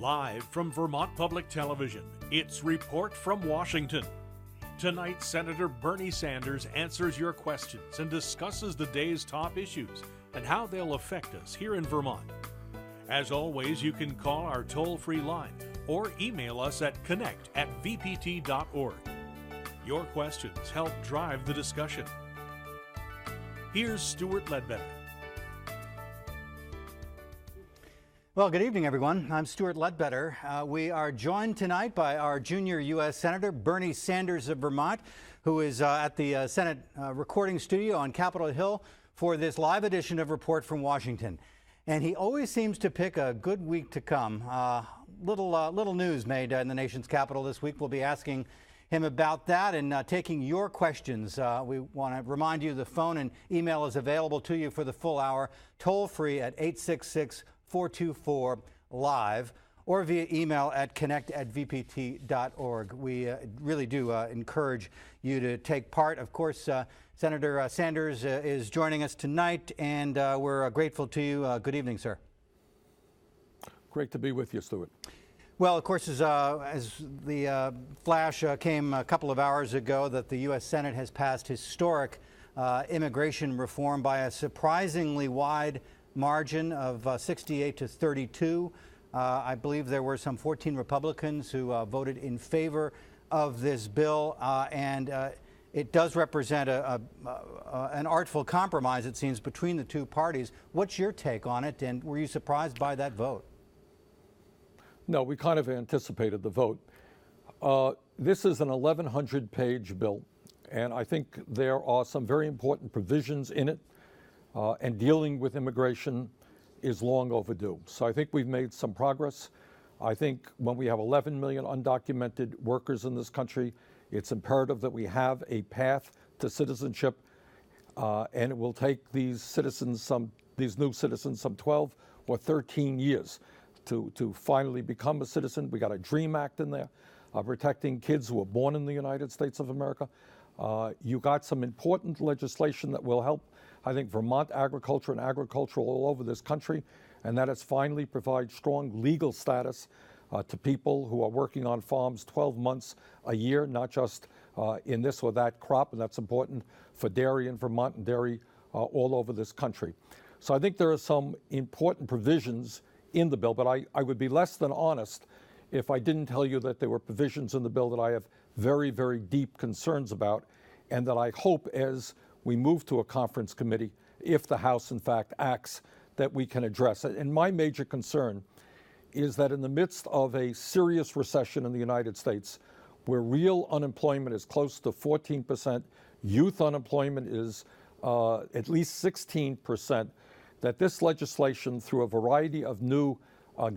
Live from Vermont Public Television, it's Report from Washington. Tonight, Senator Bernie Sanders answers your questions and discusses the day's top issues and how they'll affect us here in Vermont. As always, you can call our toll-free line or email us at connect@vpt.org. Your questions help drive the discussion. Here's Stuart Ledbetter. Well, good evening, everyone. I'm Stuart Ledbetter. We are joined tonight by our junior U.S. Senator, Bernie Sanders of Vermont, who is at the Senate recording studio on Capitol Hill for this live edition of Report from Washington. And he always seems to pick a good week to come. Little news made in the nation's capital this week. We'll be asking him about that and taking your questions. We want to remind you the phone and email is available to you for the full hour, toll free at 866-424-LIVE or via email at connect@vpt.org. We really do encourage you to take part. Of course, Senator Sanders is joining us tonight, and we're grateful to you. Good evening, sir. Great to be with you, Stuart. Well, of course, as the flash came a couple of hours ago that the U.S. Senate has passed historic immigration reform by a surprisingly wide margin of 68 to 32. I believe there were some 14 Republicans who voted in favor of this bill, and it does represent an artful compromise, it seems, between the two parties. What's your take on it, and were you surprised by that vote? No, we kind of anticipated the vote. This is an 1,100-page bill, and I think there are some very important provisions in it, and dealing with immigration is long overdue. So I think we've made some progress. I think when we have 11 million undocumented workers in this country, it's imperative that we have a path to citizenship, and it will take these new citizens some 12 or 13 years to finally become a citizen. We got a DREAM Act in there, protecting kids who were born in the United States of America. You got some important legislation that will help, I think, Vermont agriculture and agriculture all over this country, and that is finally provide strong legal status to people who are working on farms 12 months a year, not just in this or that crop, and that's important for dairy in Vermont and dairy all over this country. So I think there are some important provisions in the bill, but I would be less than honest if I didn't tell you that there were provisions in the bill that I have very, very deep concerns about, and that I hope as we move to a conference committee, if the House in fact acts, that we can address it. And my major concern is that in the midst of a serious recession in the United States, where real unemployment is close to 14%, youth unemployment is at least 16%, that this legislation, through a variety of new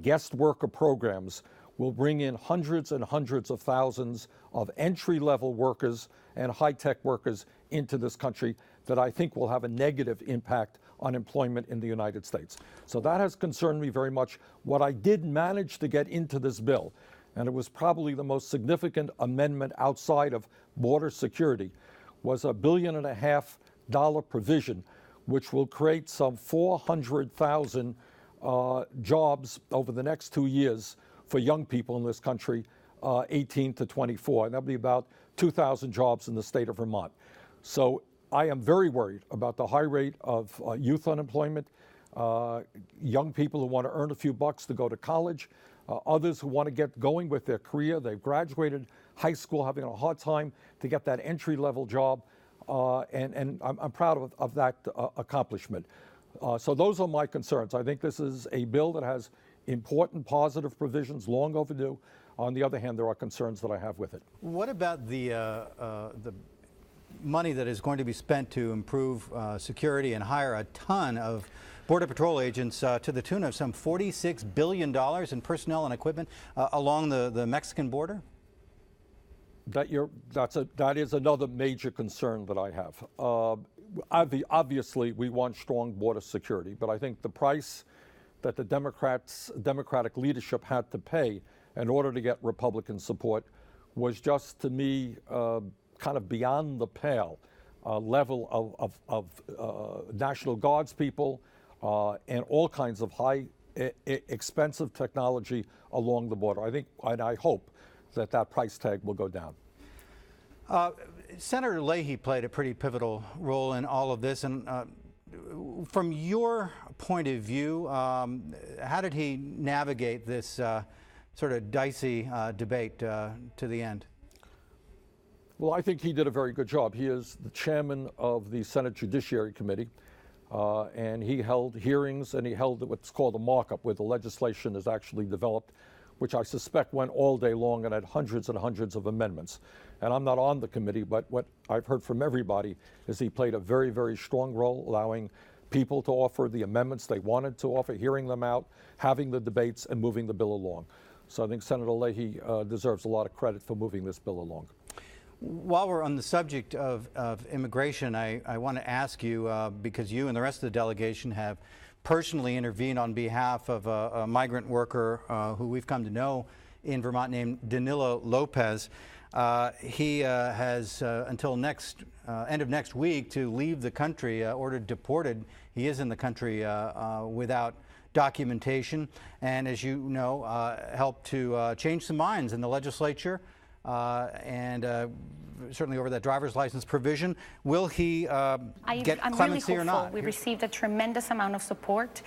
guest worker programs, will bring in hundreds and hundreds of thousands of entry-level workers and high-tech workers into this country that I think will have a negative impact on employment in the United States. So that has concerned me very much. What I did manage to get into this bill, and it was probably the most significant amendment outside of border security, was $1.5 billion provision, which will create some 400,000 jobs over the next 2 years for young people in this country, 18 to 24. And that'll be about 2,000 jobs in the state of Vermont. So I am very worried about the high rate of youth unemployment, young people who want to earn a few bucks to go to college, others who want to get going with their career. They've graduated high school, having a hard time to get that entry-level job. And I'm proud of that accomplishment. So those are my concerns. I think this is a bill that has important positive provisions, long overdue. On the other hand, there are concerns that I have with it. What about the money that is going to be spent to improve security and hire a ton of Border Patrol agents to the tune of some $46 billion in personnel and equipment along the Mexican border? That is another major concern that I have. Obviously, we want strong border security, but I think the price that the Democratic leadership had to pay in order to get Republican support was just, to me, kind of beyond the pale level of National Guards people and all kinds of high expensive technology along the border. I think, and I hope that that price tag will go down. Senator Leahy played a pretty pivotal role in all of this, and from your point of view, how did he navigate this sort of dicey debate to the end? Well, I think he did a very good job. He is the chairman of the Senate Judiciary Committee, and he held hearings, and he held what's called a markup, where the legislation is actually developed, which I suspect went all day long and had hundreds and hundreds of amendments. And I'm not on the committee, but what I've heard from everybody is he played a very, very strong role, allowing people to offer the amendments they wanted to offer, hearing them out, having the debates, and moving the bill along. So I think Senator Leahy deserves a lot of credit for moving this bill along. While we're on the subject of immigration, I want to ask you, because you and the rest of the delegation have personally intervened on behalf of a migrant worker who we've come to know in Vermont named Danilo Lopez. He has until end of next week to leave the country, ordered deported. He is in the country without documentation, and as you know, helped to change some minds in the legislature and certainly over that driver's license provision. Will he get clemency or not? We received a tremendous amount of support,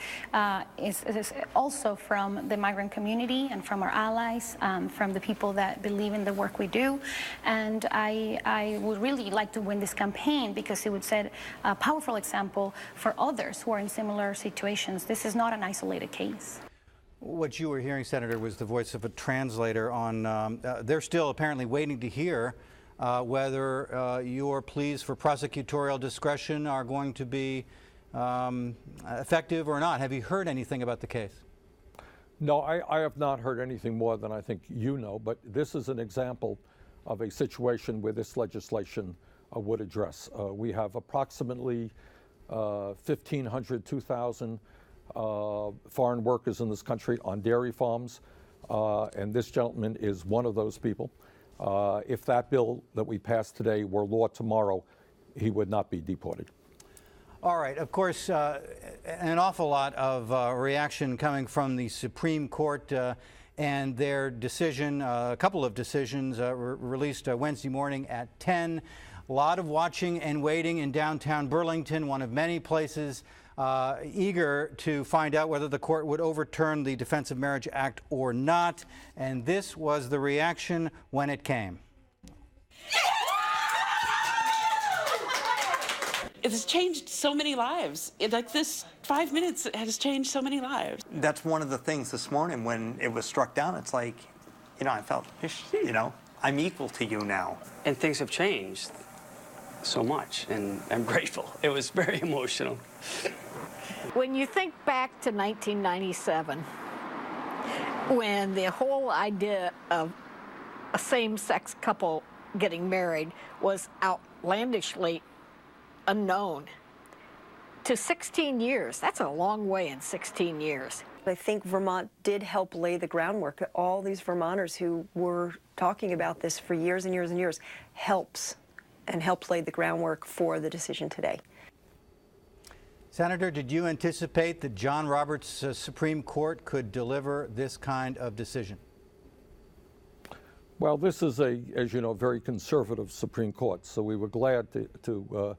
is also from the migrant community and from our allies, from the people that believe in the work we do. And I would really like to win this campaign because it would set a powerful example for others who are in similar situations. This is not an isolated case. What you were hearing, Senator, was the voice of a translator on, they're still apparently waiting to hear whether your pleas for prosecutorial discretion are going to be effective or not. Have you heard anything about the case? No, I have not heard anything more than I think you know, but this is an example of a situation where this legislation would address. We have approximately 1,500, 2,000 foreign workers in this country on dairy farms, and this gentleman is one of those people. If that bill that we passed today were law tomorrow, he would not be deported. All right. Of course, an awful lot of reaction coming from the Supreme Court and their decision, a couple of decisions released Wednesday morning at 10. A lot of watching and waiting in downtown Burlington, one of many places eager to find out whether the court would overturn the Defense of Marriage Act or not. And this was the reaction when it came. It has changed so many lives. Like this 5 minutes has changed so many lives. That's one of the things this morning when it was struck down. It's like, you know, I felt, you know, I'm equal to you now. And things have changed so much, and I'm grateful. It was very emotional. When you think back to 1997, when the whole idea of a same-sex couple getting married was outlandishly unknown, to 16 years, that's a long way in 16 years. I think Vermont did help lay the groundwork. All these Vermonters who were talking about this for years and years and years helped lay the groundwork for the decision today. Senator, did you anticipate that John Roberts' Supreme Court could deliver this kind of decision? Well, this is as you know, very conservative Supreme Court, so we were glad to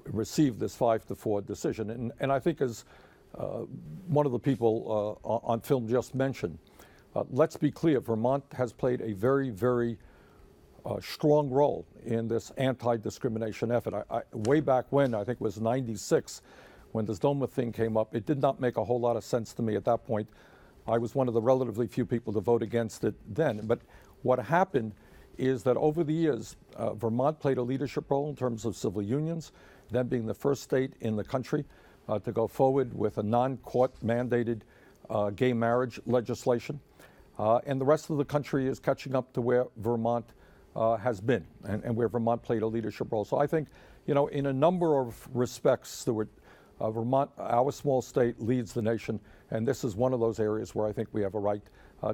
receive this 5-4 decision. And I think, as one of the people on film just mentioned, let's be clear, Vermont has played a very, very strong role in this anti-discrimination effort. Way back when, I think it was '96, when this DOMA thing came up, it did not make a whole lot of sense to me at that point. I was one of the relatively few people to vote against it then. But what happened is that over the years, Vermont played a leadership role in terms of civil unions, then being the first state in the country to go forward with a non-court mandated gay marriage legislation. And the rest of the country is catching up to where Vermont has been and where Vermont played a leadership role. So I think, you know, in a number of respects, Vermont, our small state, leads the nation, and this is one of those areas where I think we have a right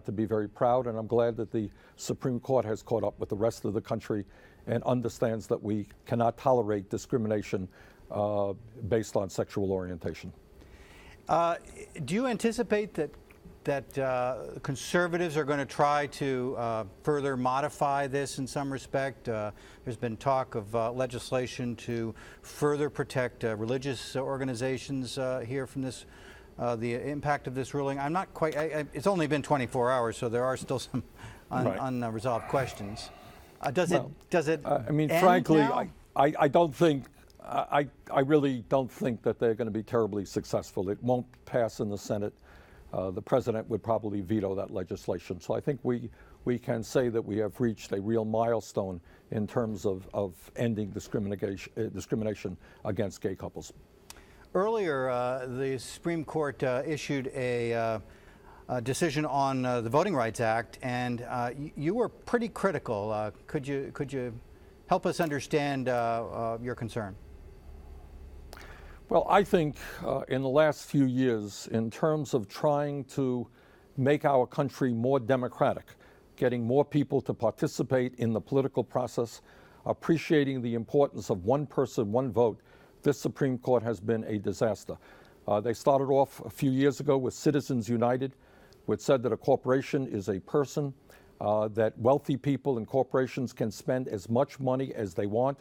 to be very proud, and I'm glad that the Supreme Court has caught up with the rest of the country and understands that we cannot tolerate discrimination based on sexual orientation. Do you anticipate that conservatives are going to try to further modify this in some respect? There's been talk of legislation to further protect religious organizations here from this, the impact of this ruling. I'm not quite, it's only been 24 hours, so there are still some unresolved questions. Does it I mean, end frankly, now? I don't think, I really don't think that they're going to be terribly successful. It won't pass in the Senate. The president would probably veto that legislation. So I think we can say that we have reached a real milestone in terms of ending discrimination against gay couples. Earlier, the Supreme Court issued a decision on the Voting Rights Act, and you were pretty critical. Could you help us understand your concern? Well, I think in the last few years, in terms of trying to make our country more democratic, getting more people to participate in the political process, appreciating the importance of one person, one vote, this Supreme Court has been a disaster. They started off a few years ago with Citizens United, which said that a corporation is a person, that wealthy people and corporations can spend as much money as they want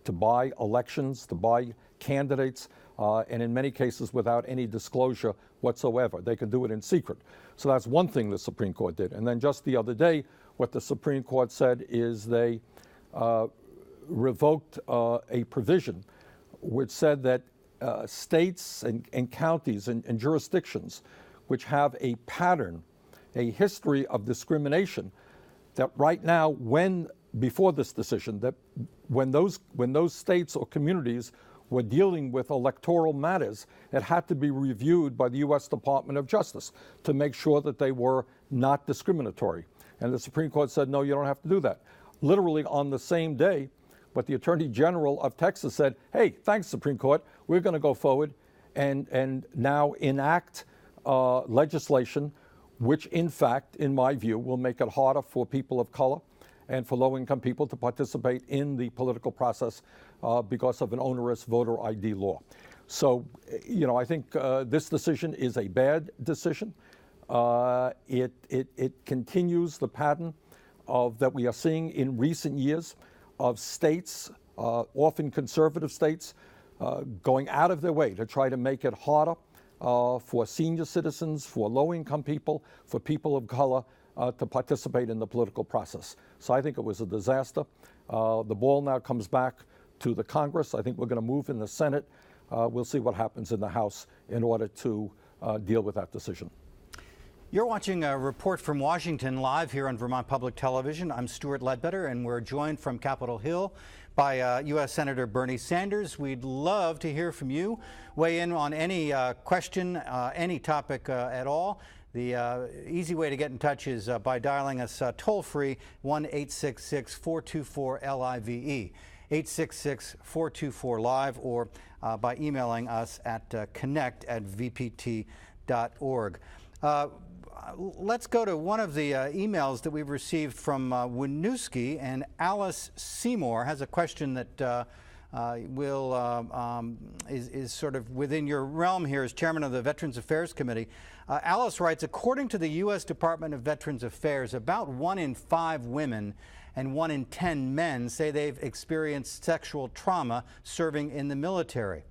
to buy elections, to buy candidates, and in many cases without any disclosure whatsoever. They can do it in secret. So that's one thing the Supreme Court did. And then just the other day, what the Supreme Court said is they revoked a provision which said that states and counties and jurisdictions which have a pattern, a history of discrimination, that right now, before this decision, that when those states or communities were dealing with electoral matters, it had to be reviewed by the U.S. Department of Justice to make sure that they were not discriminatory. And the Supreme Court said, no, you don't have to do that. Literally on the same day, but the Attorney General of Texas said, hey, thanks, Supreme Court, we're going to go forward and now enact legislation which, in fact, in my view, will make it harder for people of color and for low-income people to participate in the political process because of an onerous voter ID law. So, I think this decision is a bad decision. It continues the pattern that we are seeing in recent years of states, often conservative states, going out of their way to try to make it harder for senior citizens, for low-income people, for people of color to participate in the political process. So I think it was a disaster. The ball now comes back to the Congress. I think we're going to move in the Senate. We'll see what happens in the House in order to deal with that decision. You're watching a report from Washington live here on Vermont Public Television. I'm Stuart Ledbetter, and we're joined from Capitol Hill by U.S. Senator Bernie Sanders. We'd love to hear from you. Weigh in on any question, any topic at all. The easy way to get in touch is by dialing us toll-free, 1-866-424-LIVE, 866-424-LIVE, or by emailing us at connect@vpt.org. Let's go to one of the emails that we've received from Winooski, and Alice Seymour has a question that is sort of within your realm here as chairman of the Veterans Affairs Committee. Alice writes, according to the U.S. Department of Veterans Affairs, about 1 in 5 women and 1 in 10 men say they've experienced sexual trauma serving in the military.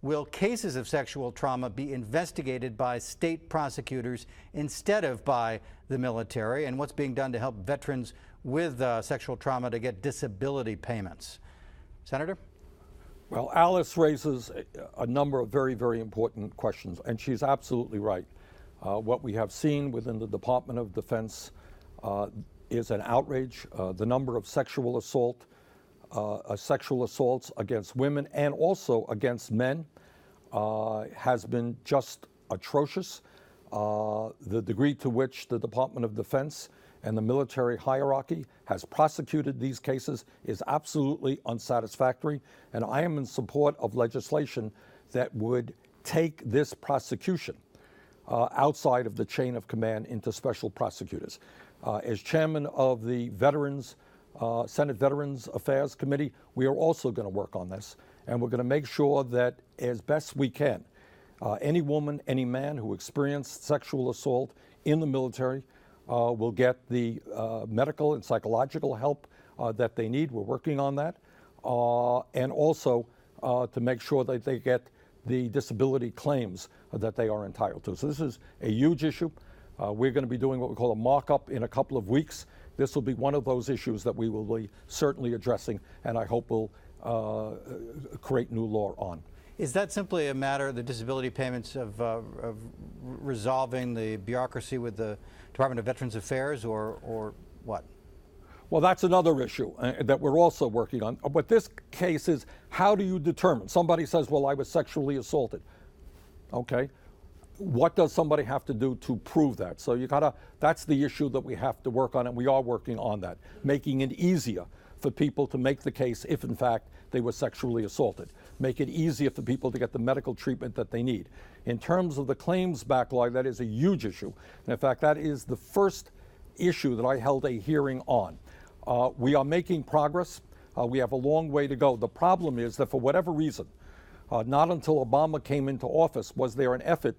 Will cases of sexual trauma be investigated by state prosecutors instead of by the military? And what's being done to help veterans with sexual trauma to get disability payments? Senator? Well, Alice raises a number of very, very important questions, and she's absolutely right. What we have seen within the Department of Defense is an outrage. The number of sexual assaults against women and also against men has been just atrocious. The degree to which the Department of Defense and the military hierarchy has prosecuted these cases is absolutely unsatisfactory, and I am in support of legislation that would take this prosecution outside of the chain of command into special prosecutors. As chairman of the Senate Veterans Affairs Committee, we are also going to work on this, and we're going to make sure that as best we can, Any woman, any man who experienced sexual assault in the military will get the medical and psychological help that they need. We're working on that. And also to make sure that they get the disability claims that they are entitled to. So this is a huge issue. We're going to be doing what we call a markup in a couple of weeks. This will be one of those issues that we will be certainly addressing, and I hope will create new law on. Is that simply a matter, the disability payments, of resolving the bureaucracy with the Department of Veterans Affairs, or what? Well, that's another issue that we're also working on. But this case is, how do you determine? Somebody says, well, I was sexually assaulted. Okay. What does somebody have to do to prove that? So that's the issue that we have to work on, and we are working on that, making it easier for people to make the case if, in fact, they were sexually assaulted. Make it easier for people to get the medical treatment that they need. In terms of the claims backlog, that is a huge issue. And in fact, that is the first issue that I held a hearing on. We are making progress. We have a long way to go. The problem is that for whatever reason, not until Obama came into office was there an effort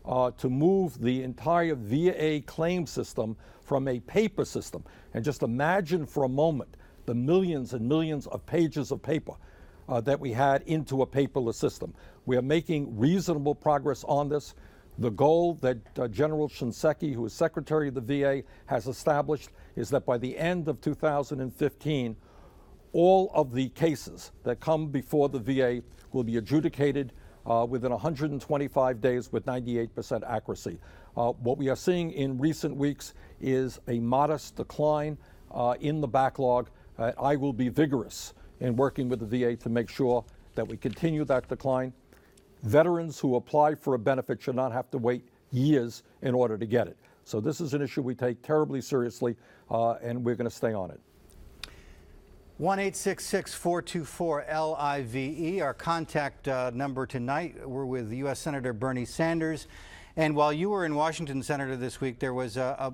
to move the entire VA claim system from a paper system. And just imagine for a moment the millions and millions of pages of paper that we had into a paperless system. We are making reasonable progress on this. The goal that General Shinseki, who is Secretary of the VA, has established is that by the end of 2015, all of the cases that come before the VA will be adjudicated within 125 days with 98% accuracy. What we are seeing in recent weeks is a modest decline in the backlog. I will be vigorous in working with the VA to make sure that we continue that decline. Veterans who apply for a benefit should not have to wait years in order to get it. So this is an issue we take terribly seriously, and we're going to stay on it. 1-866-424-LIVE, our contact number tonight. We're with U.S. Senator Bernie Sanders. And while you were in Washington, Senator, this week, there was a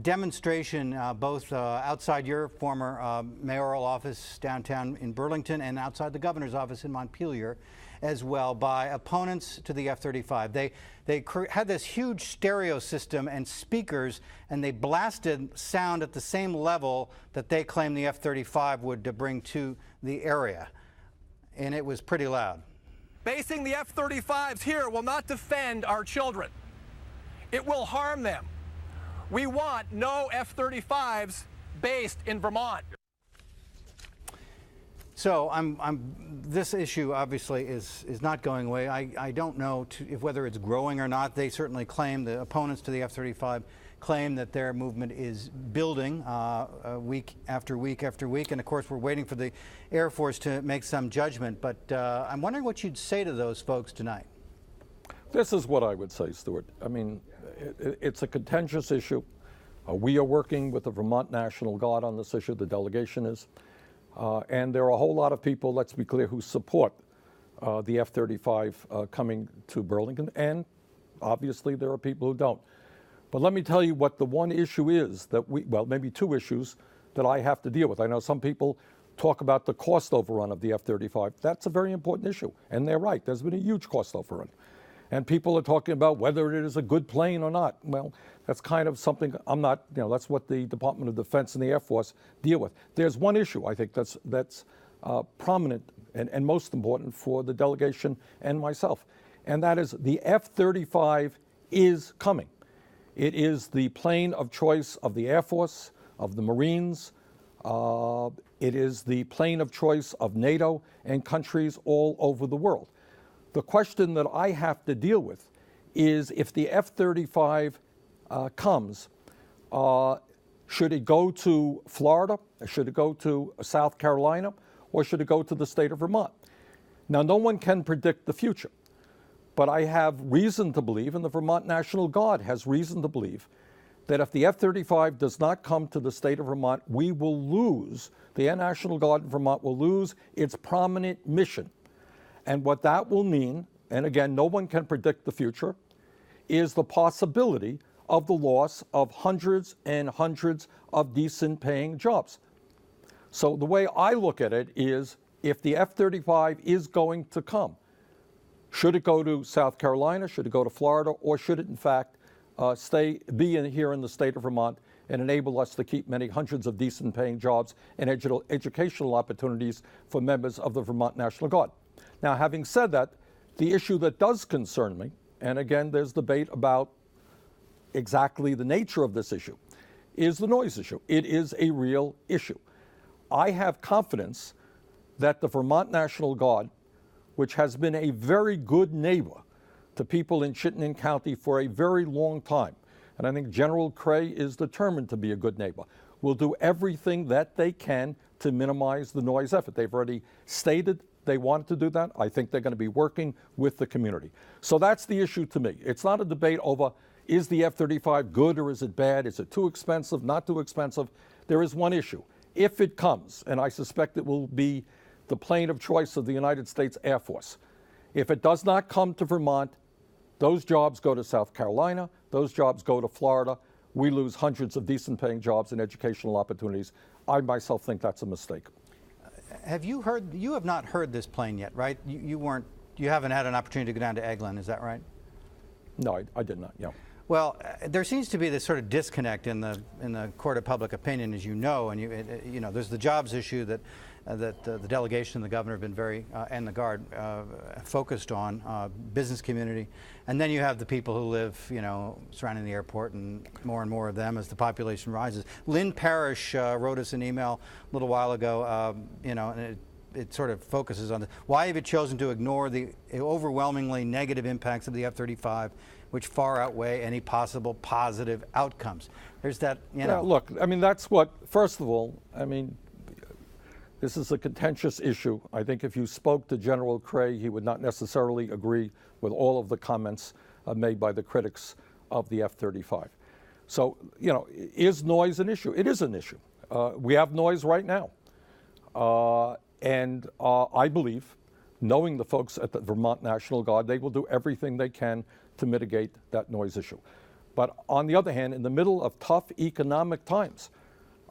demonstration both outside your former mayoral office downtown in Burlington and outside the governor's office in Montpelier as well by opponents to the F-35. They had this huge stereo system and speakers, and they blasted sound at the same level that they claimed the F-35 would bring to the area. And it was pretty loud. Basing the F-35s here will not defend our children. It will harm them. We want no F-35s based in Vermont. So this issue obviously is not going away. I don't know whether it's growing or not. They certainly claim, the opponents to the F-35 claim that their movement is building week after week after week. And of course, we're waiting for the Air Force to make some judgment. But I'm wondering what you'd say to those folks tonight. This is what I would say, Stuart. I mean, it's a contentious issue. We are working with the Vermont National Guard on this issue. The delegation is. And there are a whole lot of people, let's be clear, who support the F-35 coming to Burlington. And obviously there are people who don't. But let me tell you what the one issue is that well, maybe two issues that I have to deal with. I know some people talk about the cost overrun of the F-35. That's a very important issue. And they're right. There's been a huge cost overrun. And people are talking about whether it is a good plane or not. Well, that's kind of something I'm not, that's what the Department of Defense and the Air Force deal with. There's one issue, I think, that's prominent and most important for the delegation and myself, and that is the F-35 is coming. It is the plane of choice of the Air Force, of the Marines. It is the plane of choice of NATO and countries all over the world. The question that I have to deal with is if the F-35 comes, should it go to Florida, should it go to South Carolina, or should it go to the state of Vermont? Now, no one can predict the future, but I have reason to believe, and the Vermont National Guard has reason to believe, that if the F-35 does not come to the state of Vermont, we will lose, the Air National Guard in Vermont will lose its prominent mission. And what that will mean, and again, no one can predict the future, is the possibility of the loss of hundreds and hundreds of decent paying jobs. So the way I look at it is if the F-35 is going to come, Should it go to South Carolina? Should it go to Florida? Or should it, in fact, be here in the state of Vermont and enable us to keep many hundreds of decent paying jobs and educational opportunities for members of the Vermont National Guard? Now, having said that, the issue that does concern me, and again, there's debate about exactly the nature of this issue, is the noise issue. It is a real issue. I have confidence that the Vermont National Guard, which has been a very good neighbor to people in Chittenden County for a very long time, and I think General Cray is determined to be a good neighbor, will do everything that they can to minimize the noise effort. They've already stated they want to do that. I think they're going to be working with the community. So that's the issue to me. It's not a debate over, is the F-35 good or is it bad? Is it too expensive, not too expensive? There is one issue. If it comes, and I suspect it will be the plane of choice of the United States Air Force, if it does not come to Vermont, those jobs go to South Carolina, those jobs go to Florida. We lose hundreds of decent paying jobs and educational opportunities. I myself think that's a mistake. Have you heard, you have not heard this plane yet, right? You haven't had an opportunity to go down to Eglin, is that right? No, I did not, yeah. Well, there seems to be this sort of disconnect in the court of public opinion, as you know, and you know, there's the jobs issue that the delegation and the governor have been very, and the Guard, focused on, business community, and then you have the people who live, you know, surrounding the airport, and more of them as the population rises. Lynn Parrish wrote us an email a little while ago, you know, and it sort of focuses on why have you chosen to ignore the overwhelmingly negative impacts of the F-35, which far outweigh any possible positive outcomes. There's that, you know. Yeah, look, I mean, that's what, first of all, I mean, this is a contentious issue. I think if you spoke to General Cray, he would not necessarily agree with all of the comments made by the critics of the F-35. So, you know, is noise an issue? It is an issue. We have noise right now. And I believe, knowing the folks at the Vermont National Guard, they will do everything they can to mitigate that noise issue. But on the other hand, in the middle of tough economic times,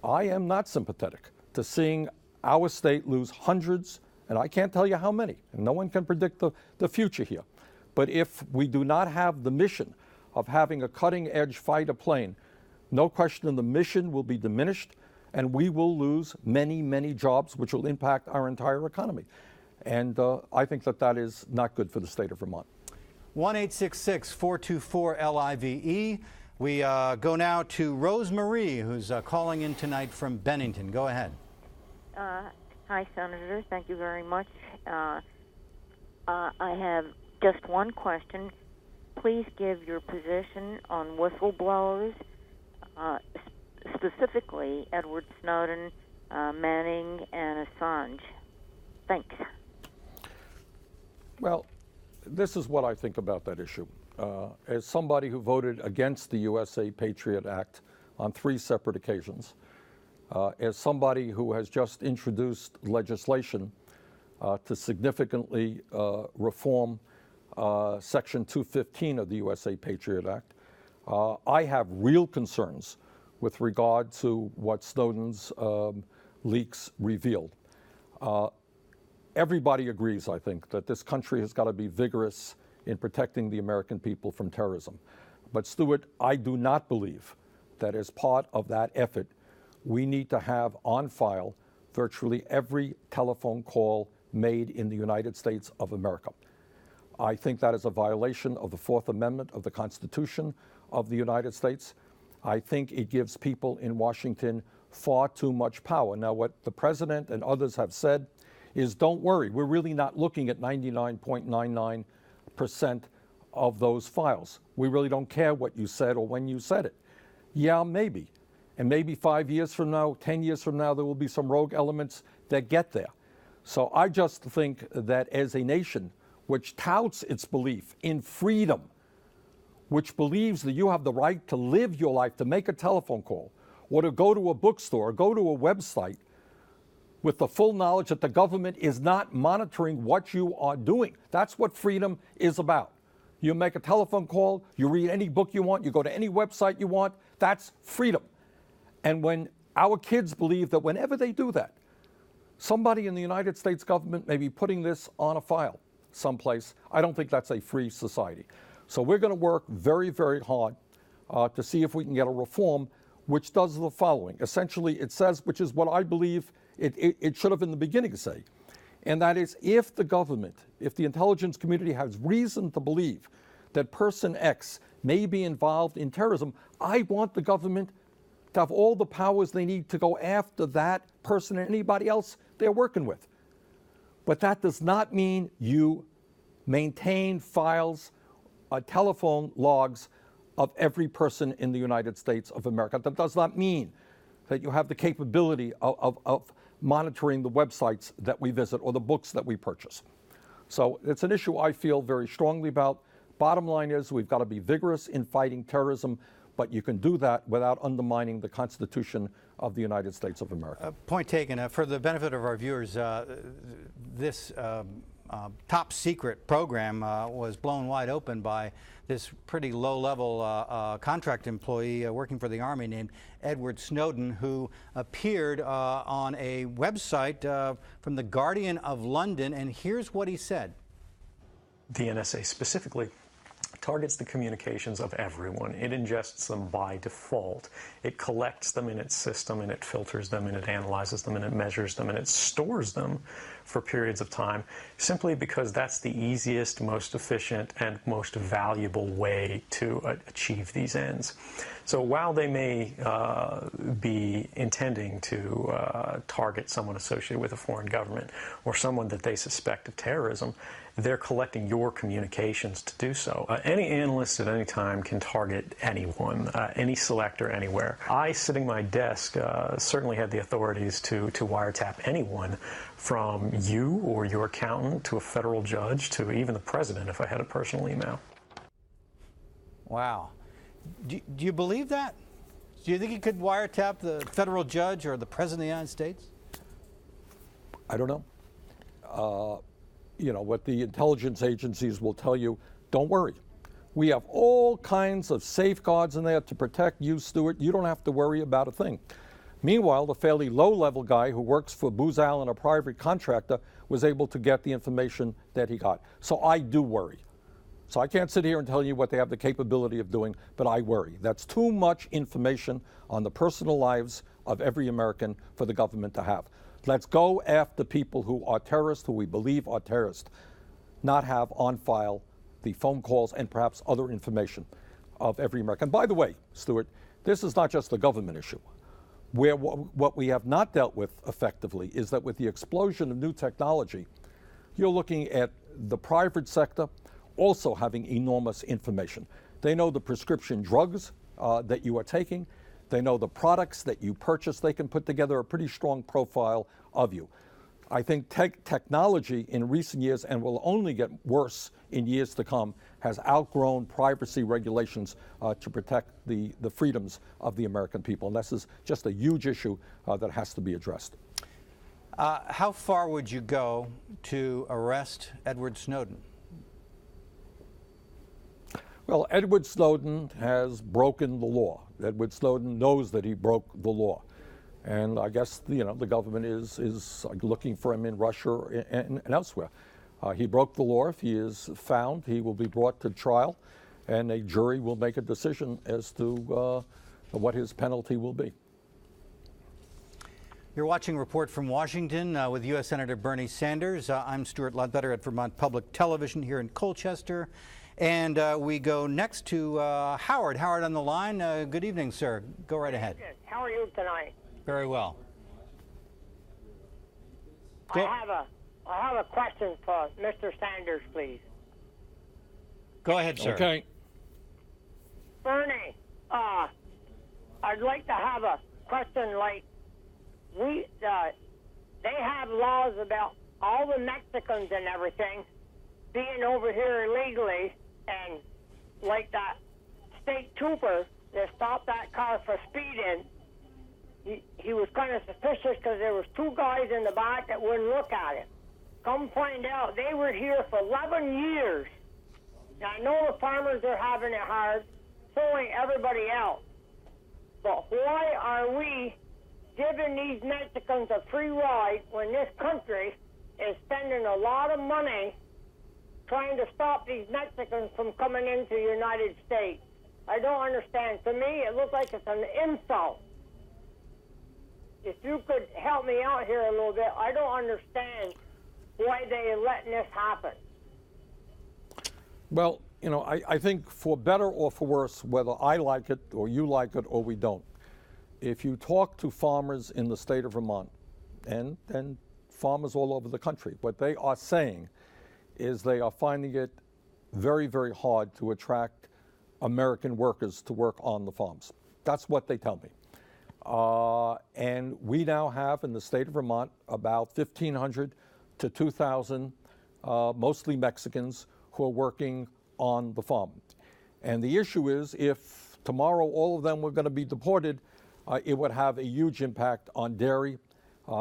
I am not sympathetic to seeing our state lose hundreds, and I can't tell you how many, and no one can predict the future here. But if we do not have the mission of having a cutting-edge fighter plane, no question the mission will be diminished, and we will lose many, many jobs, which will impact our entire economy. And I think that is not good for the state of Vermont. 1-866-424-LIVE. We go now to Rose Marie, who's calling in tonight from Bennington. Go ahead. Hi, Senator. Thank you very much. I have just one question. Please give your position on whistleblowers, specifically Edward Snowden, Manning, and Assange. Thanks. Well, this is what I think about that issue. As somebody who voted against the USA Patriot Act on 3 separate occasions, as somebody who has just introduced legislation to significantly reform Section 215 of the USA Patriot Act, I have real concerns with regard to what Snowden's leaks revealed. Everybody agrees, I think, that this country has got to be vigorous in protecting the American people from terrorism. But Stuart, I do not believe that as part of that effort, we need to have on file virtually every telephone call made in the United States of America. I think that is a violation of the 4th Amendment of the Constitution of the United States. I think it gives people in Washington far too much power. Now, what the president and others have said is, don't worry, we're really not looking at 99.99% of those files. We really don't care what you said or when you said it. Yeah, maybe. And maybe 5 years from now, 10 years from now, there will be some rogue elements that get there. So I just think that as a nation which touts its belief in freedom, which believes that you have the right to live your life, to make a telephone call, or to go to a bookstore, or go to a website, with the full knowledge that the government is not monitoring what you are doing. That's what freedom is about. You make a telephone call, you read any book you want, you go to any website you want, that's freedom. And when our kids believe that whenever they do that, somebody in the United States government may be putting this on a file, someplace. I don't think that's a free society. So we're going to work very, very hard to see if we can get a reform which does the following. Essentially, it says, which is what I believe it should have in the beginning say, and that is if the government, if the intelligence community has reason to believe that person X may be involved in terrorism, I want the government to have all the powers they need to go after that person and anybody else they're working with. But that does not mean you maintain files, telephone logs of every person in the United States of America. That does not mean that you have the capability of monitoring the websites that we visit or the books that we purchase. So it's an issue I feel very strongly about. Bottom line is we've got to be vigorous in fighting terrorism, but you can do that without undermining the Constitution of the United States of America. Point taken. For the benefit of our viewers, this top secret program was blown wide open by this pretty low-level contract employee working for the Army named Edward Snowden, who appeared on a website from the Guardian of London, and here's what he said. The NSA specifically targets the communications of everyone. It ingests them by default. It collects them in its system, and it filters them, and it analyzes them, and it measures them, and it stores them for periods of time, simply because that's the easiest, most efficient, and most valuable way to achieve these ends. So while they may be intending to target someone associated with a foreign government or someone that they suspect of terrorism, they're collecting your communications to do so. Any analyst at any time can target anyone, any selector, anywhere. I, sitting at my desk, certainly had the authorities to wiretap anyone, from you or your accountant to a federal judge to even the president if I had a personal email. Wow. Do you believe that? Do you think you could wiretap the federal judge or the president of the United States? I don't know. You know, what the intelligence agencies will tell you, don't worry. We have all kinds of safeguards in there to protect you, Stuart. You don't have to worry about a thing. Meanwhile, the fairly low-level guy who works for Booz Allen, a private contractor, was able to get the information that he got. So I do worry. So I can't sit here and tell you what they have the capability of doing, but I worry. That's too much information on the personal lives of every American for the government to have. Let's go after people who are terrorists, who we believe are terrorists, not have on file the phone calls and perhaps other information of every American. By the way, Stuart, this is not just a government issue. Where what we have not dealt with effectively is that with the explosion of new technology, you're looking at the private sector also having enormous information. They know the prescription drugs that you are taking. They know the products that you purchase. They can put together a pretty strong profile of you. I think technology in recent years, and will only get worse in years to come, has outgrown privacy regulations to protect the freedoms of the American people. And this is just a huge issue that has to be addressed. How far would you go to arrest Edward Snowden? Well, Edward Snowden has broken the law. Edward Snowden knows that he broke the law. And I guess, you know, the government is looking for him in Russia and elsewhere. He broke the law. If he is found, he will be brought to trial, and a jury will make a decision as to what his penalty will be. You're watching Report from Washington with U.S. Senator Bernie Sanders. I'm Stuart Ledbetter at Vermont Public Television here in Colchester. And we go next to Howard. Howard on the line. Good evening, sir. Go right ahead. How are you tonight? Very well. I have a question for Mr. Sanders, please. Go ahead, sir. Okay. Bernie, I'd like to have a question like they have laws about all the Mexicans and everything being over here illegally, and like that state trooper that stopped that car for speeding, he was kind of suspicious because there was two guys in the back that wouldn't look at him. Come find out, they were here for 11 years. Now, I know the farmers are having it hard, so ain't everybody else. But why are we giving these Mexicans a free ride when this country is spending a lot of money trying to stop these Mexicans from coming into the United States. I don't understand. To me, it looks like it's an insult. If you could help me out here a little bit, I don't understand why they're letting this happen. Well, you know, I think for better or for worse, whether I like it or you like it or we don't, if you talk to farmers in the state of Vermont and farmers all over the country, what they are saying is they are finding it very, very hard to attract American workers to work on the farms. That's what they tell me. And we now have in the state of Vermont about 1,500 to 2,000, mostly Mexicans, who are working on the farm. And the issue is, if tomorrow all of them were going to be deported, it would have a huge impact on dairy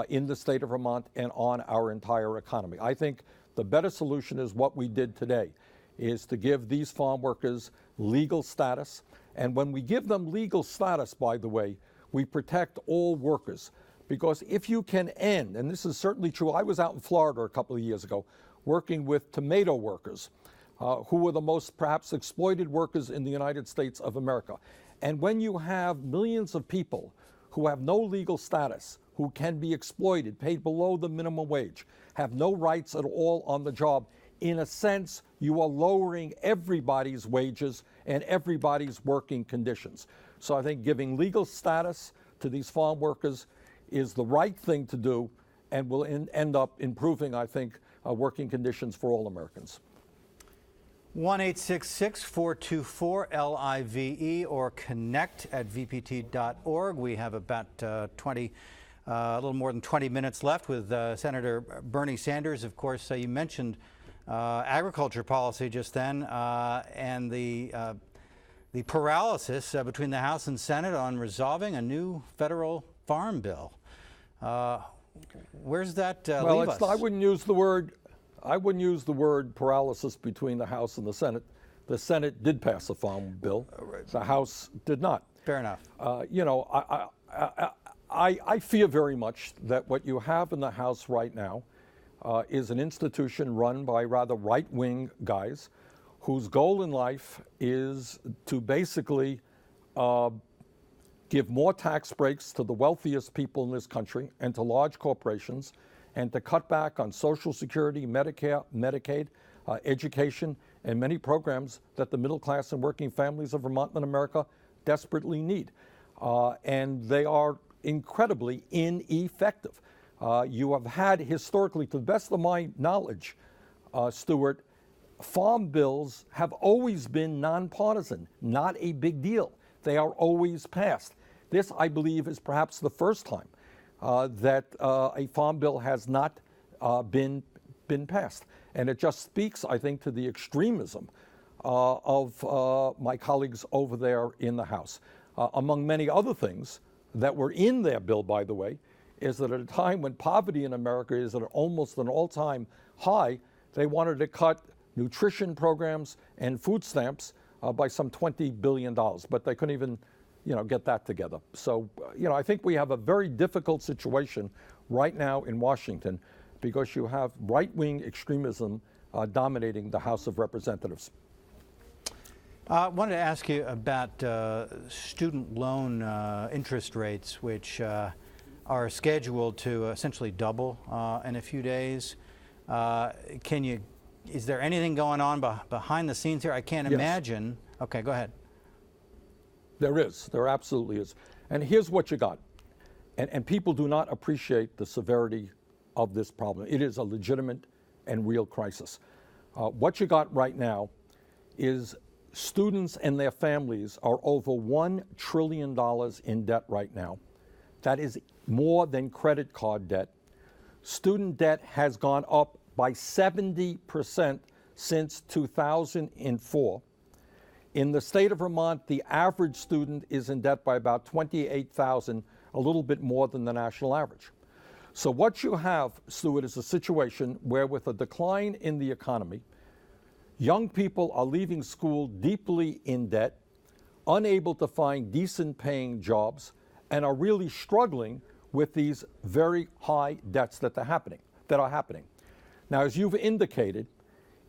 in the state of Vermont and on our entire economy. I think the better solution is what we did today, is to give these farm workers legal status. And when we give them legal status, by the way, we protect all workers. Because if you can end, and this is certainly true, I was out in Florida a couple of years ago working with tomato workers, who were the most perhaps exploited workers in the United States of America. And when you have millions of people who have no legal status, who can be exploited, paid below the minimum wage, have no rights at all on the job, in a sense, you are lowering everybody's wages and everybody's working conditions. So I think giving legal status to these farm workers is the right thing to do and will end up improving, I think, working conditions for all Americans. 1-866-424-LIVE or connect@vpt.org. We have about a little more than 20 minutes left with Senator Bernie Sanders. Of course, you mentioned agriculture policy just then, and the paralysis between the House and Senate on resolving a new federal farm bill. Where's that leave us? I wouldn't use the word paralysis between the House and the Senate. The Senate did pass a farm bill. The House did not. Fair enough. You know, I fear very much that what you have in the House right now is an institution run by rather right-wing guys whose goal in life is to basically give more tax breaks to the wealthiest people in this country and to large corporations, and to cut back on Social Security, Medicare, Medicaid, education, and many programs that the middle class and working families of Vermont and America desperately need. And they are incredibly ineffective. You have had historically, to the best of my knowledge, Stuart, farm bills have always been nonpartisan, not a big deal. They are always passed. This, I believe, is perhaps the first time that a farm bill has not been passed. And it just speaks, I think, to the extremism of my colleagues over there in the House. Among many other things that were in their bill, by the way, is that at a time when poverty in America is at almost an all-time high, they wanted to cut nutrition programs and food stamps by some $20 billion, but they couldn't even get that together. So, I think we have a very difficult situation right now in Washington because you have right-wing extremism dominating the House of Representatives. I wanted to ask you about student loan interest rates, which are scheduled to essentially double in a few days. Is there anything going on behind the scenes here? I can't imagine. Okay, go ahead. There absolutely is. And here's what you got. And people do not appreciate the severity of this problem. It is a legitimate and real crisis. What you got right now is students and their families are over $1 trillion in debt right now. That is more than credit card debt. Student debt has gone up by 70% since 2004. In the state of Vermont, the average student is in debt by about $28,000, a little bit more than the national average. So what you have, Stuart, is a situation where with a decline in the economy, young people are leaving school deeply in debt, unable to find decent paying jobs, and are really struggling with these very high debts that are happening. Now, as you've indicated,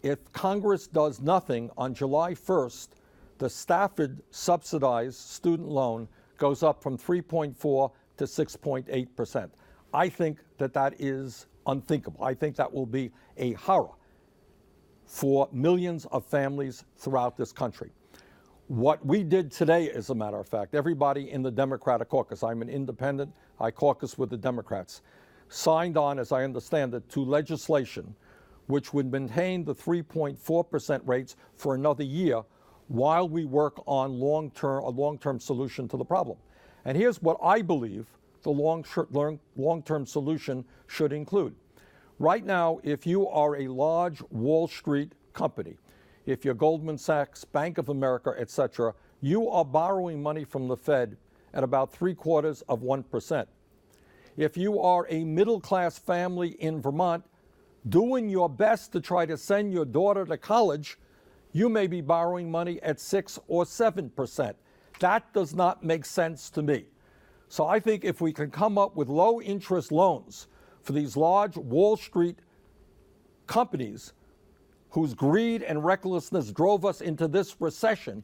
if Congress does nothing, on July 1st, the Stafford subsidized student loan goes up from 3.4 to 6.8%. I think that that is unthinkable. I think that will be a horror for millions of families throughout this country. What we did today, as a matter of fact, everybody in the Democratic caucus, I'm an independent, I caucus with the Democrats, signed on, as I understand it, to legislation which would maintain the 3.4% rates for another year while we work on a long-term solution to the problem. And here's what I believe the long-term solution should include. Right now, if you are a large Wall Street company, if you're Goldman Sachs, Bank of America, et cetera, you are borrowing money from the Fed at about 0.75%. If you are a middle-class family in Vermont doing your best to try to send your daughter to college, you may be borrowing money at 6 or 7%. That does not make sense to me. So I think if we can come up with low-interest loans for these large Wall Street companies whose greed and recklessness drove us into this recession,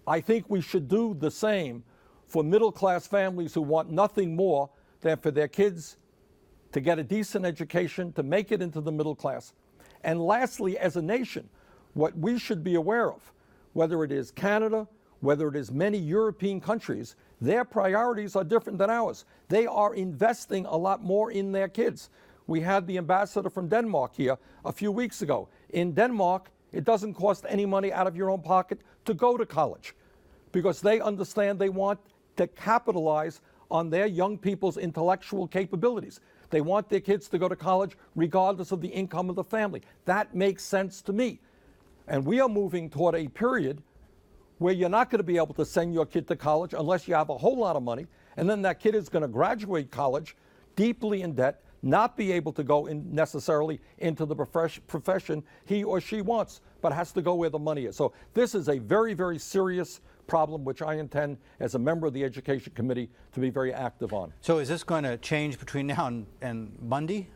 I think we should do the same for middle-class families who want nothing more than for their kids to get a decent education, to make it into the middle class. And lastly, as a nation, what we should be aware of, whether it is Canada, whether it is many European countries, their priorities are different than ours. They are investing a lot more in their kids. We had the ambassador from Denmark here a few weeks ago. In Denmark, it doesn't cost any money out of your own pocket to go to college because they understand they want to capitalize on their young people's intellectual capabilities. They want their kids to go to college regardless of the income of the family. That makes sense to me. And we are moving toward a period where you're not going to be able to send your kid to college unless you have a whole lot of money, and then that kid is going to graduate college deeply in debt, not be able to go in necessarily into the profession he or she wants, but has to go where the money is. So this is a very, very serious problem, which I intend, as a member of the Education Committee, to be very active on. So is this going to change between now and Monday?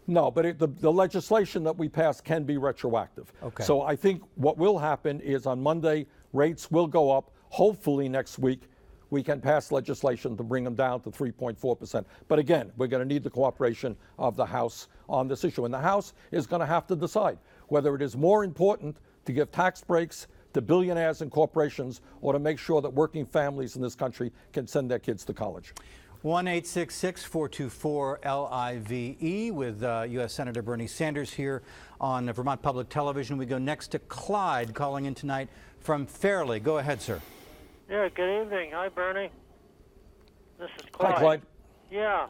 No, but the legislation that we pass can be retroactive. Okay. So I think what will happen is on Monday, rates will go up. Hopefully next week, we can pass legislation to bring them down to 3.4%. But again, we're going to need the cooperation of the House on this issue. And the House is going to have to decide whether it is more important to give tax breaks to billionaires and corporations or to make sure that working families in this country can send their kids to college. 1-866-424-LIVE with U.S. Senator Bernie Sanders here on Vermont Public Television. We go next to Clyde calling in tonight from Fairleigh. Go ahead, sir. Yeah, good evening. Hi, Bernie. This is Clyde. Hi, Clyde. Yeah.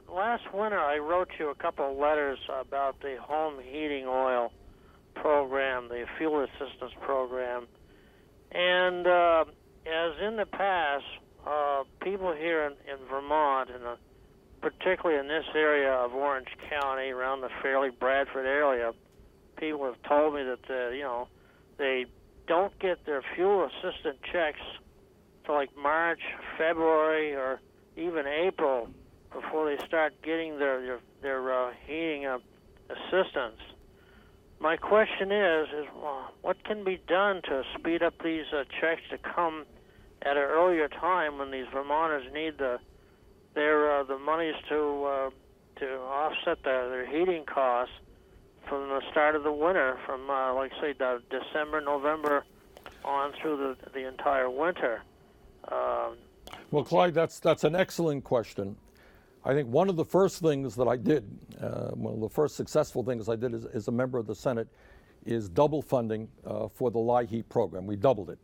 Last winter, I wrote you a couple of letters about the home heating oil program, the fuel assistance program. And as in the past, people here in Vermont, particularly in this area of Orange County, around the Fairleigh-Bradford area, people have told me that they don't get their fuel assistance checks till like March, February, or even April before they start getting their heating assistance. My question is what can be done to speed up these checks to come at an earlier time when these Vermonters need the monies to offset their heating costs from the start of the winter, from like say December, November, on through the entire winter. Well, Clyde, that's an excellent question. I think one of the first things that I did, one of the first successful things I did as a member of the Senate, is double funding for the LIHEAP program. We doubled it.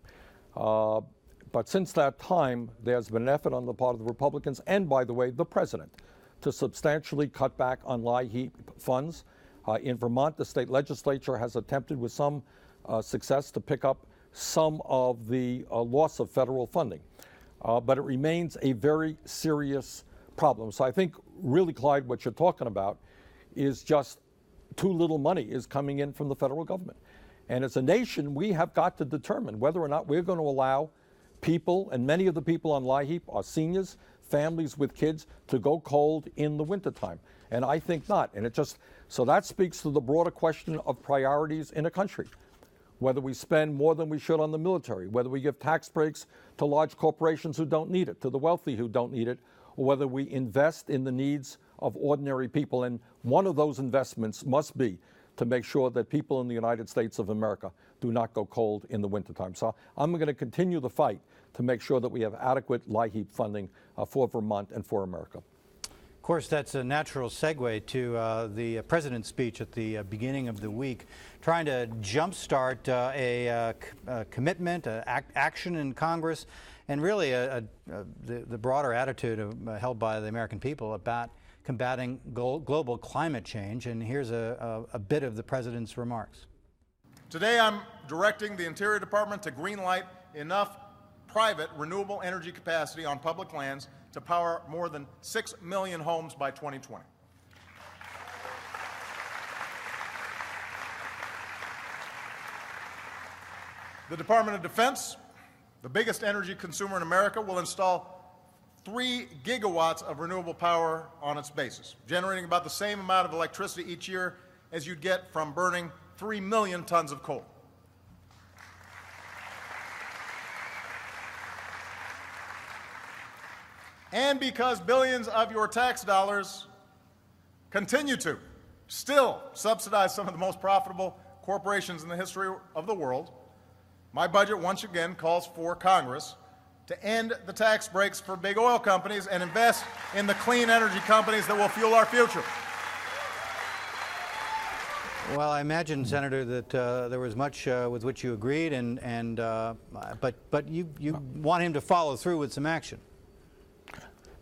But since that time, there's been an effort on the part of the Republicans and, by the way, the president, to substantially cut back on LIHEAP funds. In Vermont, the state legislature has attempted with some success to pick up some of the loss of federal funding. But it remains a very serious problem. So I think really, Clyde, what you're talking about is just too little money is coming in from the federal government. And as a nation, we have got to determine whether or not we're going to allow people, and many of the people on LIHEAP are seniors, families with kids to go cold in the wintertime? And I think not. And so that speaks to the broader question of priorities in a country. Whether we spend more than we should on the military, whether we give tax breaks to large corporations who don't need it, to the wealthy who don't need it, or whether we invest in the needs of ordinary people. And one of those investments must be to make sure that people in the United States of America do not go cold in the wintertime. So I'm going to continue the fight to make sure that we have adequate LIHEAP funding for Vermont and for America. Of course, that's a natural segue to the president's speech at the beginning of the week, trying to jumpstart a commitment, action in Congress, and really the broader attitude held by the American people about combating global climate change. And here's a bit of the president's remarks. Today, I'm directing the Interior Department to greenlight enough private renewable energy capacity on public lands to power more than 6 million homes by 2020. The Department of Defense, the biggest energy consumer in America, will install 3 gigawatts of renewable power on its basis, generating about the same amount of electricity each year as you'd get from burning 3 million tons of coal. And because billions of your tax dollars continue to still subsidize some of the most profitable corporations in the history of the world, my budget once again calls for Congress to end the tax breaks for big oil companies and invest in the clean energy companies that will fuel our future. Well, I imagine, Senator, that there was much with which you agreed, but you want him to follow through with some action.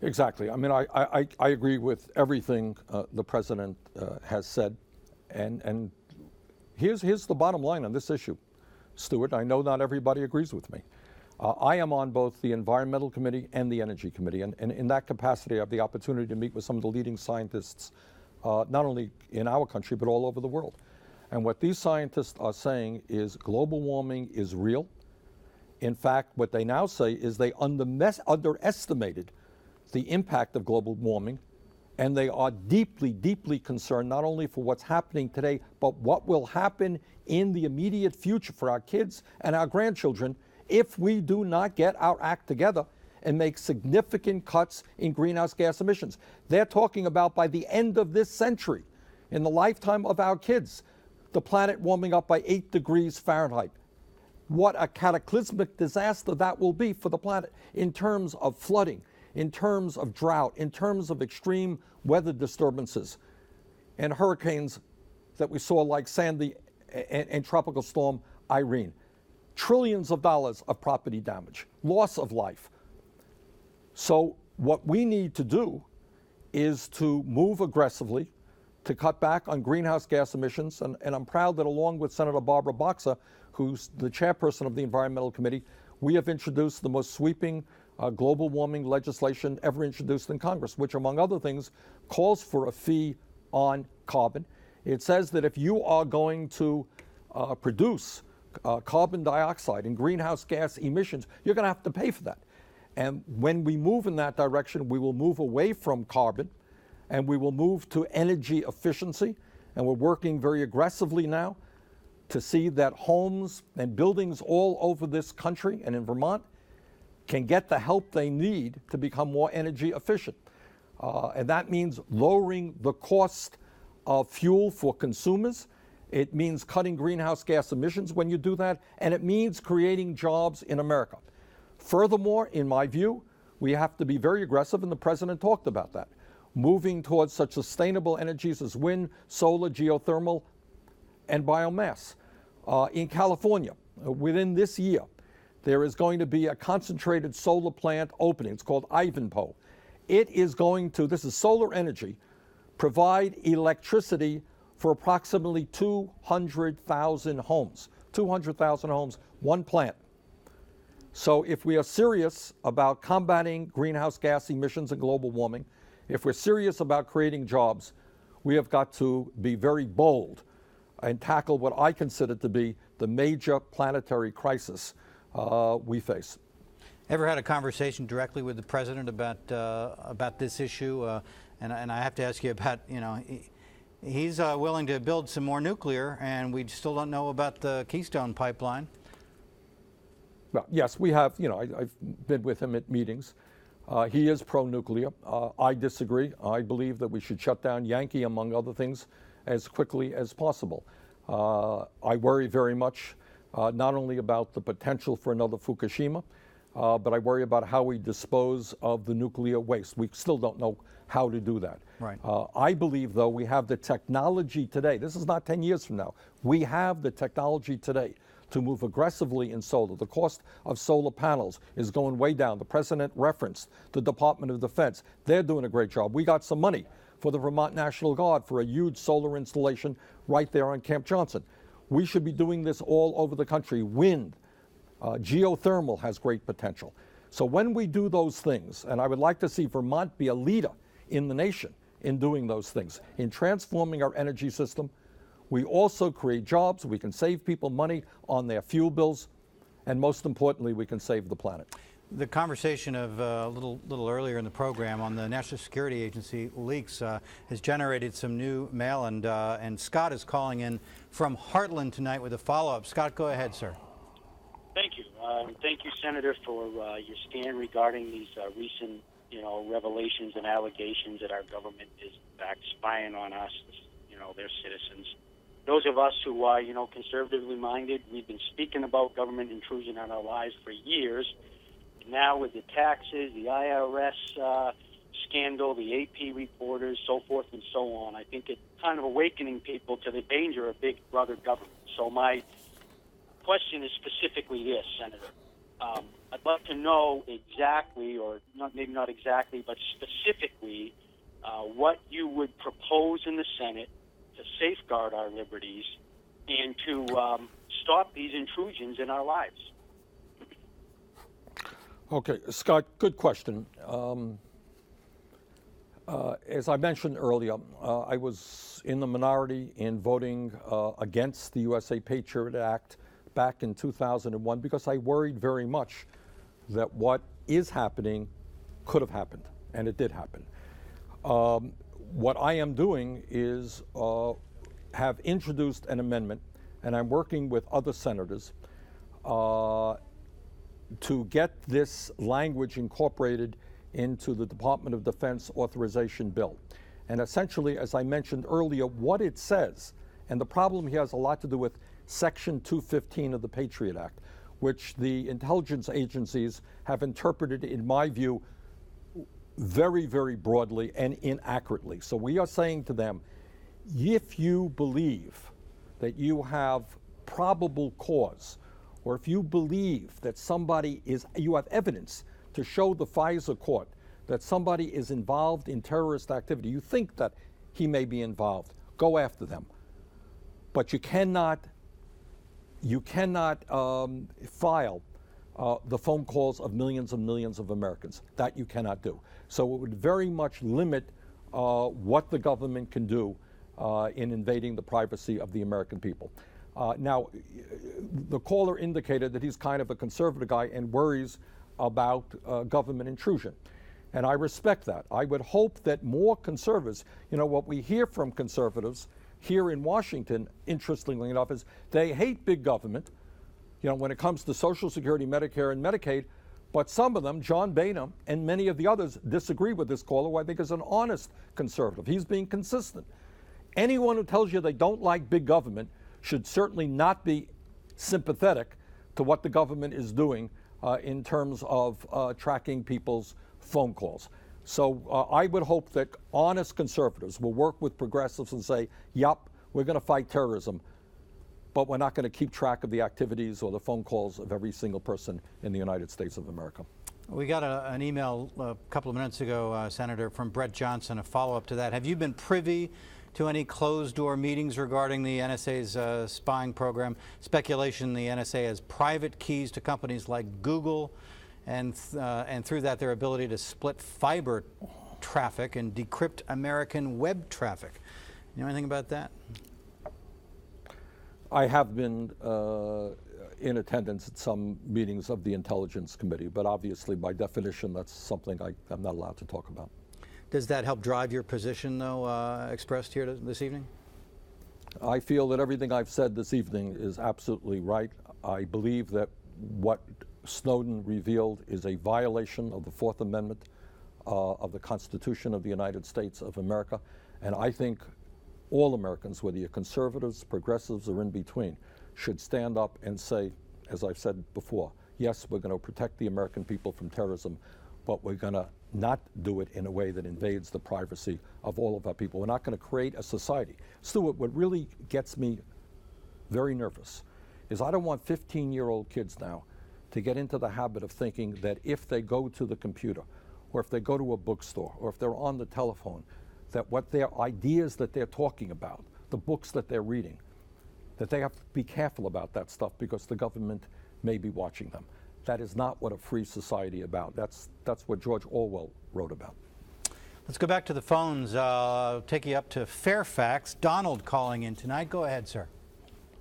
Exactly. I mean, I agree with everything the president has said, and here's the bottom line on this issue, Stuart. I know not everybody agrees with me. I am on both the Environmental Committee and the Energy Committee, and in that capacity, I have the opportunity to meet with some of the leading scientists, not only in our country, but all over the world. And what these scientists are saying is global warming is real. In fact, what they now say is they underestimated the impact of global warming, and they are deeply, deeply concerned not only for what's happening today, but what will happen in the immediate future for our kids and our grandchildren if we do not get our act together and make significant cuts in greenhouse gas emissions. They're talking about by the end of this century, in the lifetime of our kids, the planet warming up by 8 degrees Fahrenheit. What a cataclysmic disaster that will be for the planet in terms of flooding, in terms of drought, in terms of extreme weather disturbances and hurricanes that we saw like Sandy and Tropical Storm Irene. Trillions of dollars of property damage, loss of life. So what we need to do is to move aggressively to cut back on greenhouse gas emissions. And I'm proud that along with Senator Barbara Boxer, who's the chairperson of the Environmental Committee, we have introduced the most sweeping global warming legislation ever introduced in Congress, which, among other things, calls for a fee on carbon. It says that if you are going to produce carbon dioxide and greenhouse gas emissions, you're going to have to pay for that. And when we move in that direction, we will move away from carbon and we will move to energy efficiency. And we're working very aggressively now to see that homes and buildings all over this country and in Vermont can get the help they need to become more energy efficient. And that means lowering the cost of fuel for consumers. It means cutting greenhouse gas emissions when you do that, and it means creating jobs in America. Furthermore, in my view, we have to be very aggressive, and the president talked about that, moving towards such sustainable energies as wind, solar, geothermal, and biomass. In California, within this year, there is going to be a concentrated solar plant opening. It's called Ivanpah. It is going to, this is solar energy, provide electricity for approximately 200,000 homes. 200,000 homes, one plant. So if we are serious about combating greenhouse gas emissions and global warming, if we're serious about creating jobs, we have got to be very bold and tackle what I consider to be the major planetary crisis we face. ever had a conversation directly with the president about this issue? And I have to ask you about, he's willing to build some more nuclear, and we still don't know about the Keystone pipeline. Well, yes, we have. I've been with him at meetings. He is pro-nuclear. I disagree. I believe that we should shut down Yankee, among other things, as quickly as possible. I worry very much not only about the potential for another Fukushima, but I worry about how we dispose of the nuclear waste. We still don't know how to do that. Right. I believe, though, we have the technology today. This is not 10 years from now. We have the technology today to move aggressively in solar. The cost of solar panels is going way down. The president referenced the Department of Defense. They're doing a great job. We got some money for the Vermont National Guard for a huge solar installation right there on Camp Johnson. We should be doing this all over the country. Wind, geothermal has great potential. So when we do those things, and I would like to see Vermont be a leader in the nation in doing those things, in transforming our energy system, we also create jobs. We can save people money on their fuel bills, and most importantly, we can save the planet. The conversation of a little earlier in the program on the National Security Agency leaks has generated some new mail, and Scott is calling in from Heartland tonight with a follow-up. Scott, go ahead, sir. Thank you. Thank you, Senator, for your stand regarding these recent, revelations and allegations that our government is back spying on us, their citizens. Those of us who are, conservatively minded, we've been speaking about government intrusion on our lives for years. Now with the taxes, the IRS scandal, the AP reporters, so forth and so on, I think it's kind of awakening people to the danger of big brother government. So my question is specifically this, Senator. I'd love to know exactly, or maybe not exactly, but specifically what you would propose in the Senate to safeguard our liberties and to stop these intrusions in our lives. Okay, Scott, good question. As I mentioned earlier, I was in the minority in voting against the USA Patriot Act back in 2001 because I worried very much that what is happening could have happened, and it did happen. What I am doing is have introduced an amendment, and I'm working with other senators to get this language incorporated into the Department of Defense authorization bill. And essentially, as I mentioned earlier, what it says, and the problem here has a lot to do with Section 215 of the Patriot Act, which the intelligence agencies have interpreted, in my view, very, very broadly and inaccurately. So we are saying to them, if you believe that you have probable cause, or if you believe that you have evidence to show the FISA court that somebody is involved in terrorist activity, you think that he may be involved, go after them. But you cannot file the phone calls of millions and millions of Americans. That you cannot do. So it would very much limit what the government can do in invading the privacy of the American people. Now, the caller indicated that he's kind of a conservative guy and worries about government intrusion. And I respect that. I would hope that more conservatives, what we hear from conservatives here in Washington, interestingly enough, is they hate big government, when it comes to Social Security, Medicare, and Medicaid. But some of them, John Boehner and many of the others, disagree with this caller, who I think is an honest conservative. He's being consistent. Anyone who tells you they don't like big government should certainly not be sympathetic to what the government is doing in terms of tracking people's phone calls. So I would hope that honest conservatives will work with progressives and say, yup, we're going to fight terrorism, but we're not going to keep track of the activities or the phone calls of every single person in the United States of America. We got an email a couple of minutes ago, Senator, from Brett Johnson, a follow-up to that. Have you been privy to any closed-door meetings regarding the NSA's spying program? Speculation the NSA has private keys to companies like Google, and through that their ability to split fiber traffic and decrypt American web traffic. You know anything about that? I have been in attendance at some meetings of the Intelligence Committee, but obviously by definition that's something I'm not allowed to talk about. Does that help drive your position, though, expressed here this evening? I feel that everything I've said this evening is absolutely right. I believe that what Snowden revealed is a violation of the Fourth Amendment of the Constitution of the United States of America, and I think all Americans, whether you're conservatives, progressives, or in between, should stand up and say, as I've said before, yes, we're going to protect the American people from terrorism, but we're going to not do it in a way that invades the privacy of all of our people. We're not going to create a society. Stuart, what really gets me very nervous is I don't want 15-year-old kids now to get into the habit of thinking that if they go to the computer, or if they go to a bookstore, or if they're on the telephone, that what their ideas that they're talking about, the books that they're reading, that they have to be careful about that stuff because the government may be watching them. That is not what a free society is about. That's what George Orwell wrote about. Let's go back to the phones. Take you up to Fairfax. Donald calling in tonight. Go ahead, sir.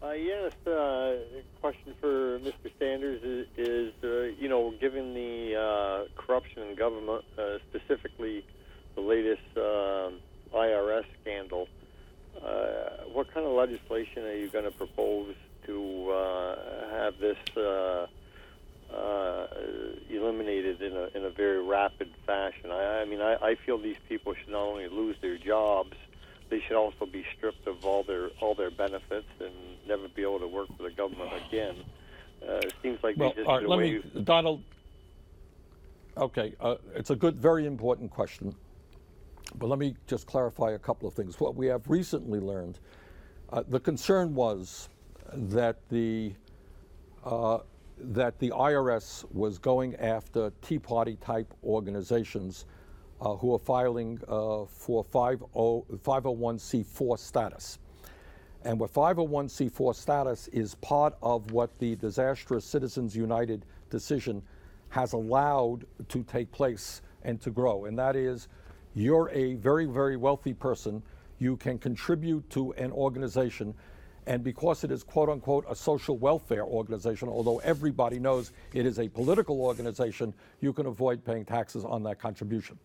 Yes, question for Mr. Sanders is you know, given the corruption in government, specifically the latest IRS scandal, what kind of legislation are you going to propose to have this eliminated in a very rapid fashion? I mean, I feel these people should not only lose their jobs, they should also be stripped of all their benefits and never be able to work for the government again. It seems like they just get away. Donald. Okay, it's a good, very important question. But let me just clarify a couple of things. What we have recently learned, the concern was that the IRS was going after Tea Party type organizations who are filing for 501c4 status. And what 501c4 status is part of what the disastrous Citizens United decision has allowed to take place and to grow. And that is, you're a very, very wealthy person. You can contribute to an organization. And because it is, quote unquote, a social welfare organization, although everybody knows it is a political organization, you can avoid paying taxes on that contribution.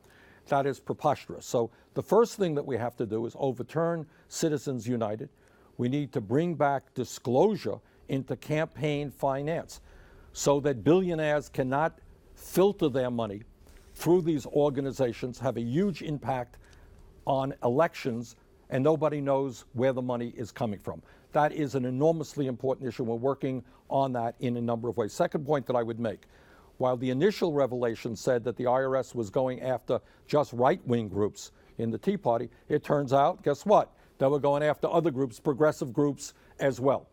That is preposterous. So the first thing that we have to do is overturn Citizens United. We need to bring back disclosure into campaign finance so that billionaires cannot filter their money through these organizations, have a huge impact on elections, and nobody knows where the money is coming from. That is an enormously important issue. We're working on that in a number of ways. Second point that I would make, while the initial revelation said that the IRS was going after just right-wing groups in the Tea Party, it turns out, guess what? They were going after other groups, progressive groups as well.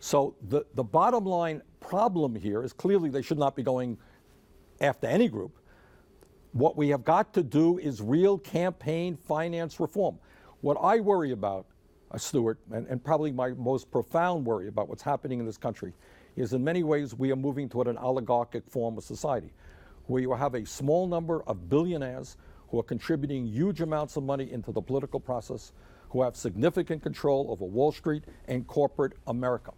So the bottom line problem here is clearly they should not be going after any group. What we have got to do is real campaign finance reform. What I worry about, Stuart, and probably my most profound worry about what's happening in this country, is in many ways we are moving toward an oligarchic form of society, where you have a small number of billionaires who are contributing huge amounts of money into the political process, who have significant control over Wall Street and corporate America.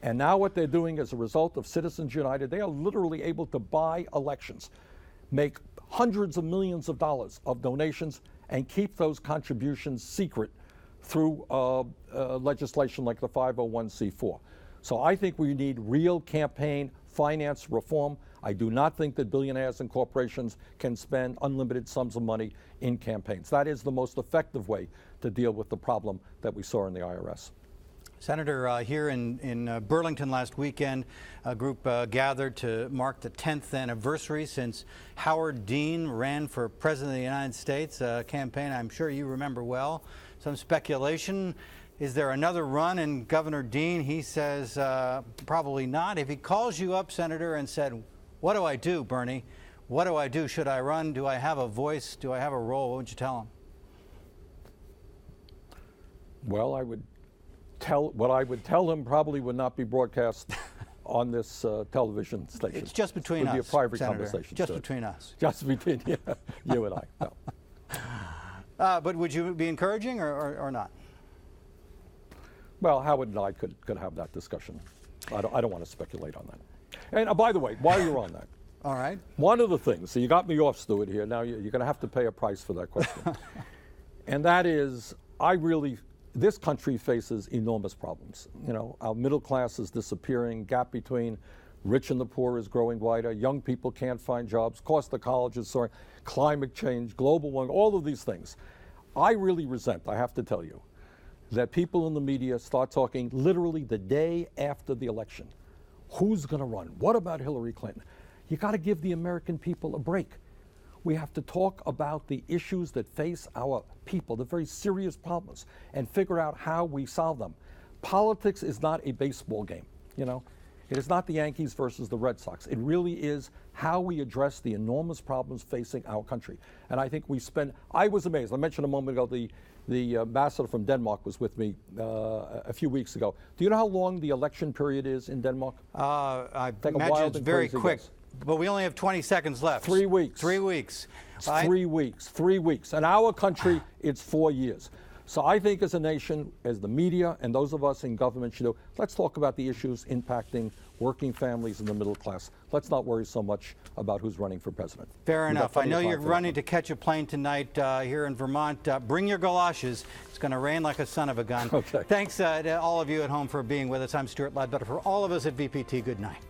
And now what they're doing as a result of Citizens United, they are literally able to buy elections, make hundreds of millions of dollars of donations, and keep those contributions secret through legislation like the 501c4. So I think we need real campaign finance reform. I do not think that billionaires and corporations can spend unlimited sums of money in campaigns. That is the most effective way to deal with the problem that we saw in the IRS. Senator, here in Burlington last weekend, a group gathered to mark the 10th anniversary since Howard Dean ran for President of the United States, a campaign I'm sure you remember well. Some speculation. Is there another run in Governor Dean? He says probably not. If he calls you up, Senator, and said, what do I do, Bernie? What do I do? Should I run? Do I have a voice? Do I have a role? What would you tell him? Well, what I would tell him probably would not be broadcast on this television station. It's just between us, It would be a private Senator. conversation. Just between us. Just between you and I. No. But would you be encouraging or not? Well, Howard and I could have that discussion. I don't want to speculate on that. And by the way, while you're on that, all right. One of the things, so you got me off, Stuart, here. Now you're going to have to pay a price for that question. And that is, this country faces enormous problems. You know, our middle class is disappearing, gap between rich and the poor is growing wider, young people can't find jobs, cost of college is soaring, climate change, global warming, all of these things. I really resent, I have to tell you, that people in the media start talking literally the day after the election. Who's going to run? What about Hillary Clinton? You got to give the American people a break. We have to talk about the issues that face our people, the very serious problems, and figure out how we solve them. Politics is not a baseball game, you know. It is not the Yankees versus the Red Sox. It really is how we address the enormous problems facing our country. And I think I was amazed. I mentioned a moment ago the ambassador from Denmark was with me a few weeks ago. Do you know how long the election period is in Denmark? I imagine it's very quick. Guess. But we only have 20 seconds left. 3 weeks. 3 weeks. 3 weeks. 3 weeks. In our country, it's 4 years. So I think as a nation, as the media and those of us in government should do, let's talk about the issues impacting working families and the middle class. Let's not worry so much about who's running for president. Fair enough. I know you're running to catch a plane tonight here in Vermont. Bring your galoshes. It's going to rain like a son of a gun. Okay. Thanks to all of you at home for being with us. I'm Stuart Ledbetter. For all of us at VPT, good night.